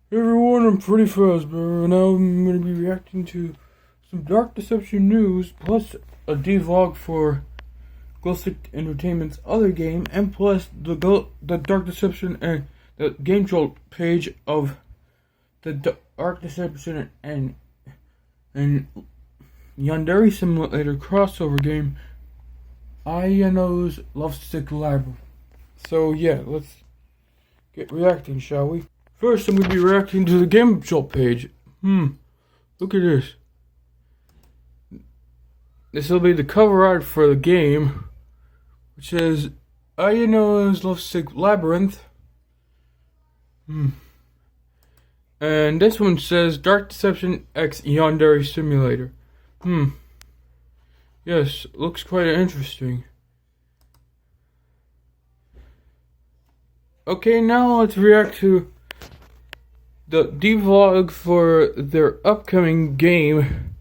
Hey everyone, I'm Freddy fazbear, and now I'm going to be reacting to some Dark Deception news, plus a devlog for Glowstick Entertainment's other game, and plus the Dark Deception and the gamejolt page of the Dark Deception and Yandere Simulator crossover game, Ayano's Lovesick Labyrinth. So yeah, let's get reacting, shall we? First, I'm going to be reacting to the gamejolt page. Look at this. This will be the cover art for the game, which says, Ayano's Lovesick Labyrinth. And this one says, Dark Deception X Yandere Simulator. Yes, looks quite interesting. Okay, now let's react to the devlog for their upcoming game,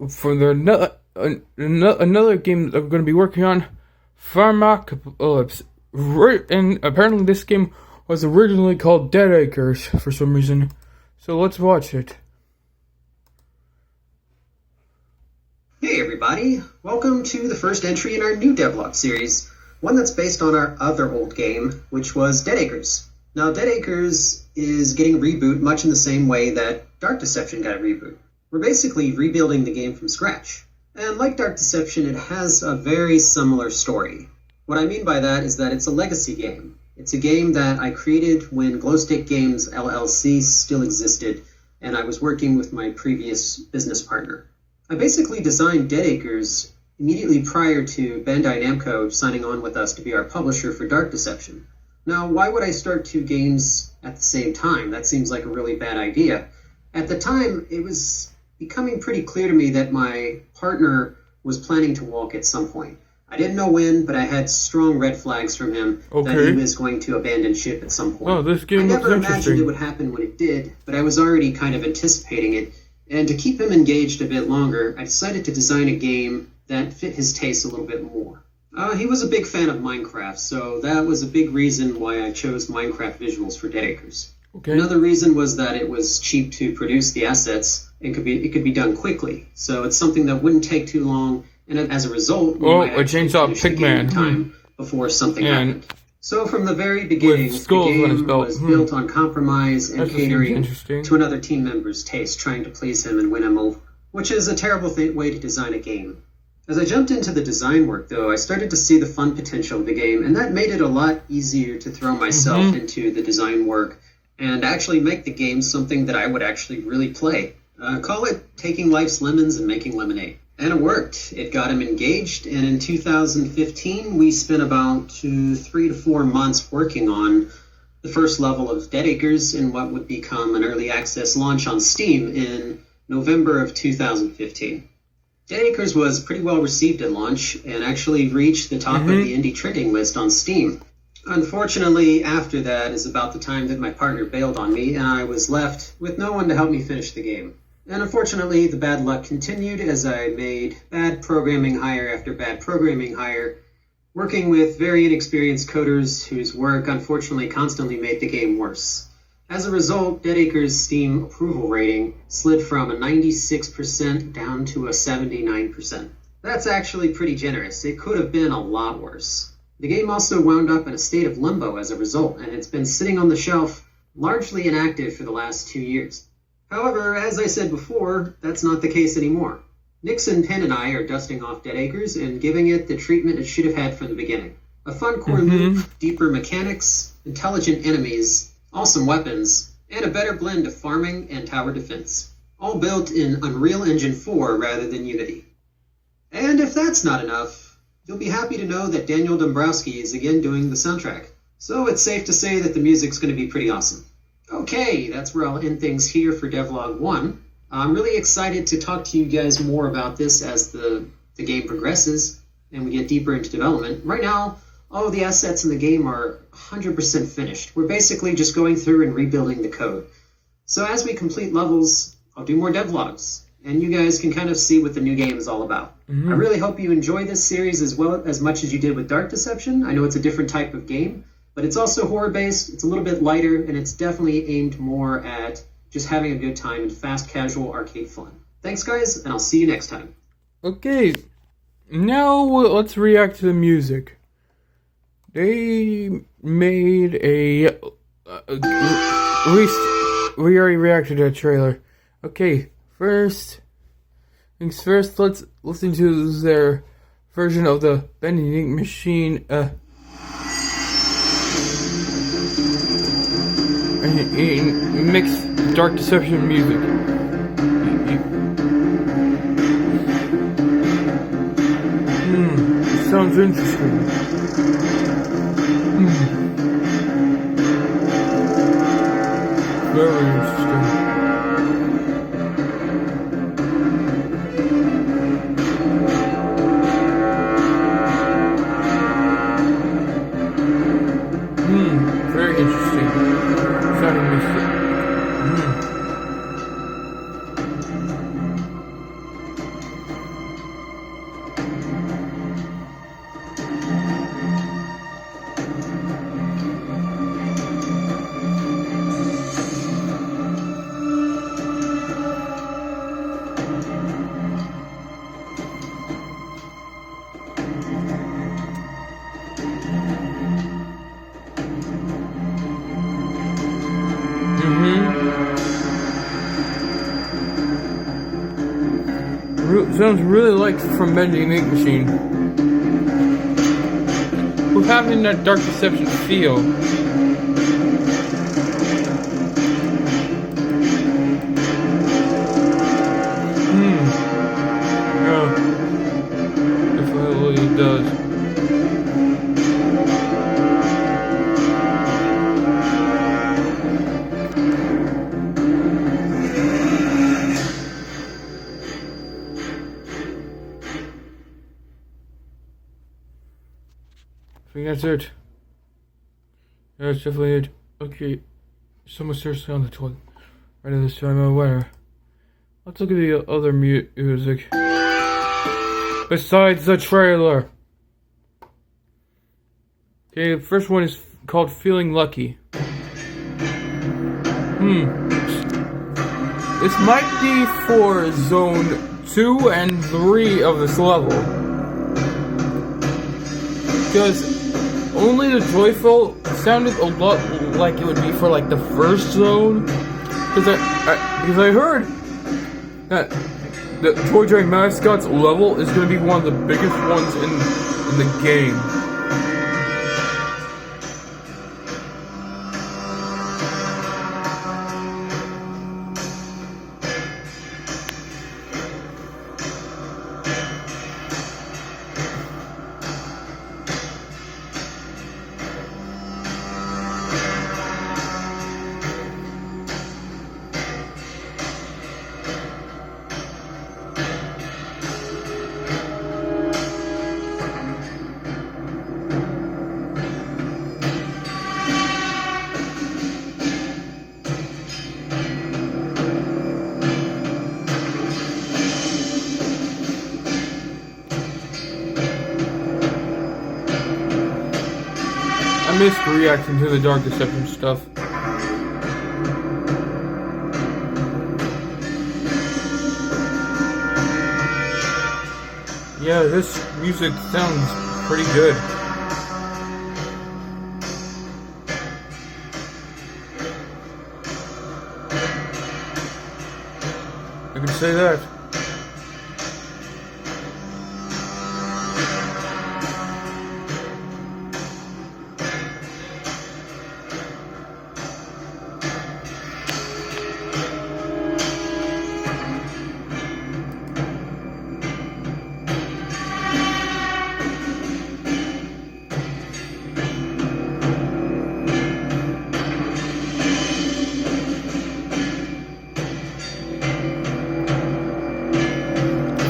for their another game that I'm going to be working on, Pharmacalypse. And apparently this game was originally called Dead Acres for some reason. So let's watch it. Hey everybody, welcome to the first entry in our new devlog series, one that's based on our other old game, which was Dead Acres. Now, Dead Acres is getting a reboot much in the same way that Dark Deception got a reboot. We're basically rebuilding the game from scratch. And like Dark Deception, it has a very similar story. What I mean by that is that it's a legacy game. It's a game that I created when Glowstick Games LLC still existed, and I was working with my previous business partner. I basically designed Dead Acres immediately prior to Bandai Namco signing on with us to be our publisher for Dark Deception. Now, why would I start two games at the same time? That seems like a really bad idea. At the time, it was becoming pretty clear to me that my partner was planning to walk at some point. I didn't know when, but I had strong red flags from him that he was going to abandon ship at some point. Oh, this game I never looks imagined it would happen when it did, but I was already kind of anticipating it. And to keep him engaged a bit longer, I decided to design a game that fit his taste a little bit more. He was a big fan of Minecraft, so that was a big reason why I chose Minecraft visuals for Dead Acres. Okay. Another reason was that it was cheap to produce the assets and it could be done quickly. So it's something that wouldn't take too long, and as a result, we might a chainsaw pigman time before something happened. So from the very beginning, the game was built on compromise and catering to another team member's taste, trying to please him and win him over, which is a terrible way to design a game. As I jumped into the design work, though, I started to see the fun potential of the game, and that made it a lot easier to throw myself into the design work and actually make the game something that I would actually really play. Call it taking life's lemons and making lemonade. And it worked. It got him engaged, and in 2015, we spent about 3 to 4 months working on the first level of Dead Acres in what would become an early access launch on Steam in November of 2015. Dead Acres was pretty well received at launch and actually reached the top of the indie trending list on Steam. Unfortunately, after that is about the time that my partner bailed on me and I was left with no one to help me finish the game. And unfortunately, the bad luck continued as I made bad programming hire after bad programming hire, working with very inexperienced coders whose work unfortunately constantly made the game worse. As a result, Dead Acres' Steam approval rating slid from a 96% down to a 79%. That's actually pretty generous. It could have been a lot worse. The game also wound up in a state of limbo as a result, and it's been sitting on the shelf largely inactive for the last 2 years. However, as I said before, that's not the case anymore. Nixon, Penn, and I are dusting off Dead Acres and giving it the treatment it should have had from the beginning. A fun core loop, deeper mechanics, intelligent enemies, awesome weapons, and a better blend of farming and tower defense. All built in Unreal Engine 4 rather than Unity. And if that's not enough, you'll be happy to know that Daniel Dombrowski is again doing the soundtrack. So it's safe to say that the music's going to be pretty awesome. Okay, that's where I'll end things here for Devlog 1. I'm really excited to talk to you guys more about this as the game progresses and we get deeper into development. Right now, all of the assets in the game are 100% finished. We're basically just going through and rebuilding the code. So as we complete levels, I'll do more devlogs, and you guys can kind of see what the new game is all about. I really hope you enjoy this series as much as you did with Dark Deception. I know it's a different type of game, But it's also horror-based, it's a little bit lighter, and it's definitely aimed more at just having a good time and fast, casual arcade fun. Thanks, guys, and I'll see you next time. Okay, now let's react to the music. They made at least we already reacted to a trailer. Okay, first things first, let's listen to their version of the Vending Machine mixed Dark Deception music. Sounds interesting. Very interesting. Very interesting. Sounding mystic. Sounds really like from Vending Machine. We're having that Dark Deception feel. Yeah. Definitely does. I think that's it. That's definitely it. Okay, someone's seriously on the toilet. Right at this time of winter. Let's look at the other music. Besides the trailer. Okay, the first one is called Feeling Lucky. This might be for Zone 2 and 3 of this level. Because only the Joyful sounded a lot like it would be for like the first zone. Because I heard that the Toy Train Mascot's level is going to be one of the biggest ones in the game. I missed reacting to the Dark Deception stuff. Yeah, this music sounds pretty good. I can say that.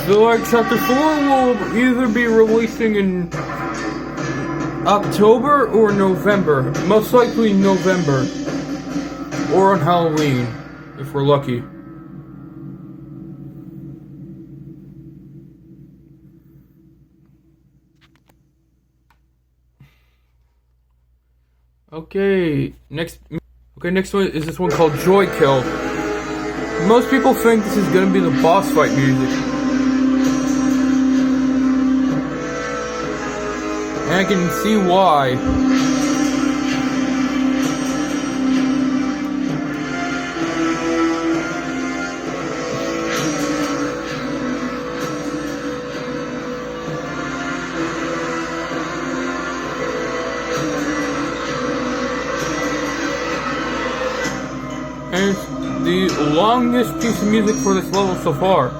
So like Chapter 4 will either be releasing in October or November. Most likely November. Or on Halloween, if we're lucky. Okay, next one is this one called Joy Kill. Most people think this is gonna be the boss fight music. And I can see why. And it's the longest piece of music for this level so far.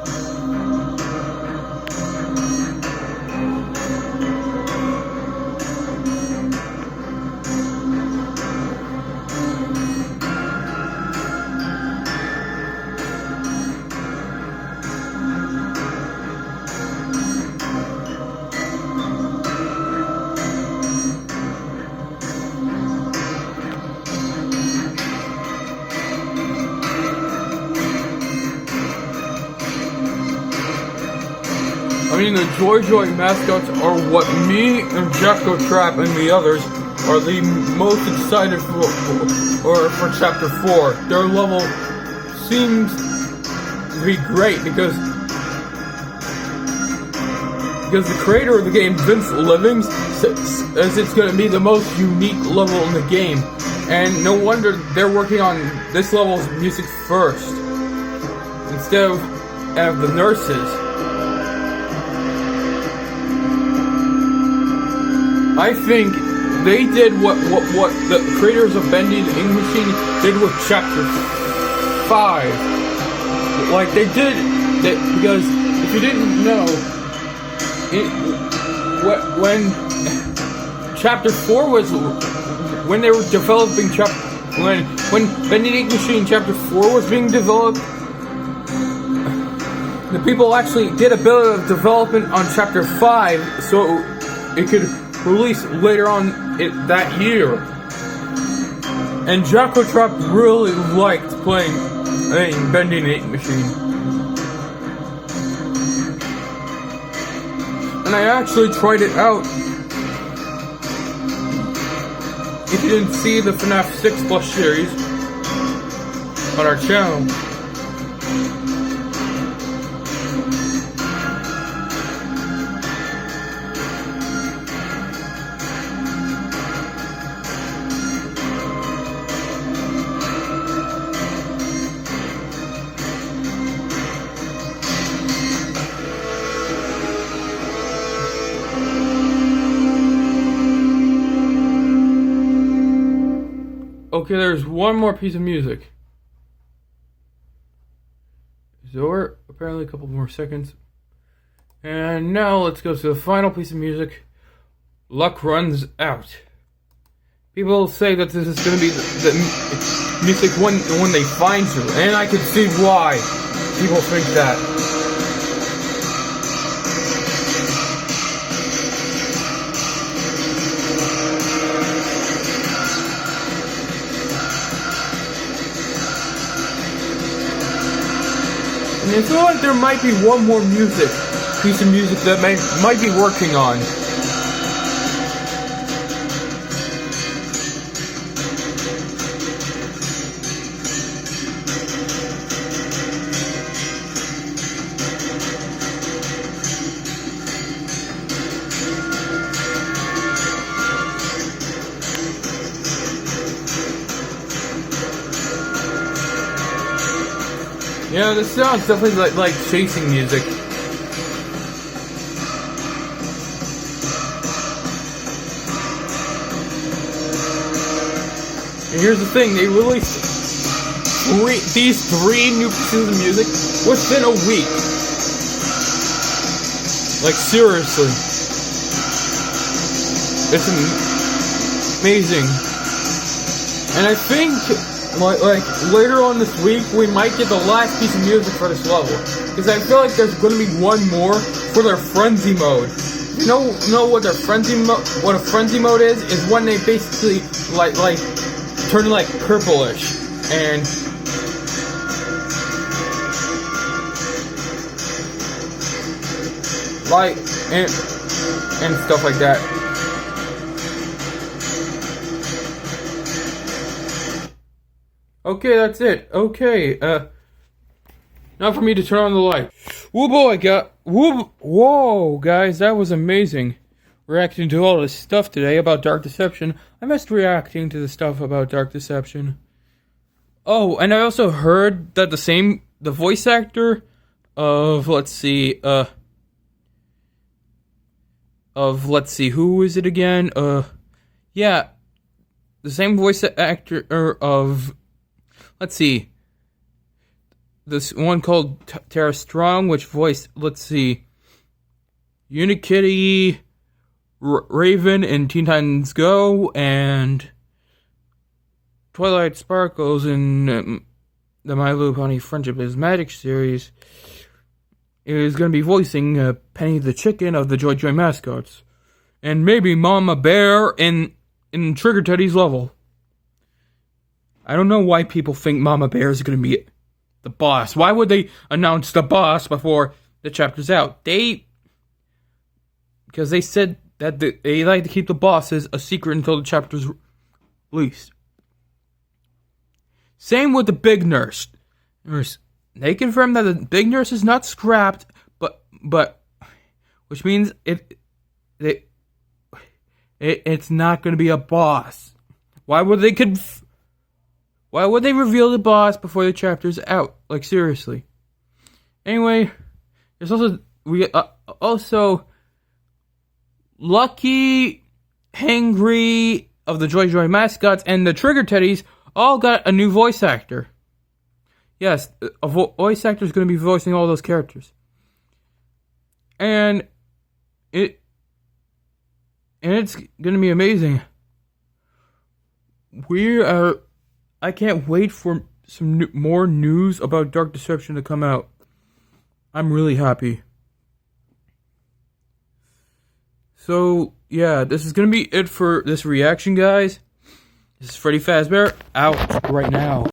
I mean, the Joy mascots are what me and Jacko Trap and the others are the most excited for Chapter 4. Their level seems to be great because the creator of the game, Vince Livings, says it's going to be the most unique level in the game. And no wonder they're working on this level's music first, instead of the nurses. I think they did what the creators of Vending Machine did with Chapter 5. Like, they did that because if you didn't know, when Chapter 4 was, when they were developing when Vending Machine Chapter 4 was being developed, the people actually did a bit of development on Chapter 5 so it could release later on that year. And Jacko Trap really liked playing Vending Machine. And I actually tried it out. If you didn't see the FNAF 6 Plus series on our channel, okay, there's one more piece of music. So we're apparently a couple more seconds. And now let's go to the final piece of music. Luck Runs Out. People say that this is going to be the music when they find you. And I can see why people think that. And I feel like there might be one more piece of music that might be working on. Yeah, this sounds definitely like chasing music. And here's the thing, they released these three new pieces of music within a week. Like, seriously. It's amazing. And I think like later on this week we might get the last piece of music for this level, because I feel like there's going to be one more for their frenzy mode. You know what their frenzy what a frenzy mode is when they basically like turn like purplish and and stuff like that. Okay, that's it. Okay, now for me to turn on the light. Whoa, boy, whoa, guys, that was amazing. Reacting to all this stuff today about Dark Deception. I missed reacting to the stuff about Dark Deception. Oh, and I also heard that the voice actor of, who is it again? Yeah, the same voice actor of, this one called Tara Strong, which voiced, Unikitty, Raven in Teen Titans Go, and Twilight Sparkles in the My Little Pony Friendship is Magic series, is going to be voicing Penny the Chicken of the Joy Joy Mascots. And maybe Mama Bear in Trigger Teddy's level. I don't know why people think Mama Bear is going to be the boss. Why would they announce the boss before the chapter's out? Because they said that they like to keep the bosses a secret until the chapter's released. Same with the Big Nurse. They confirmed that the Big Nurse is not scrapped, but which means it's not going to be a boss. Why would they reveal the boss before the chapter's out? Like, seriously. Anyway, there's also Lucky, Hangry of the Joy Joy Mascots, and the Trigger Teddies all got a new voice actor. Yes, a voice actor is going to be voicing all those characters. And it's going to be amazing. I can't wait for some more news about Dark Deception to come out. I'm really happy. So, yeah, this is going to be it for this reaction, guys. This is Freddy Fazbear, out right now.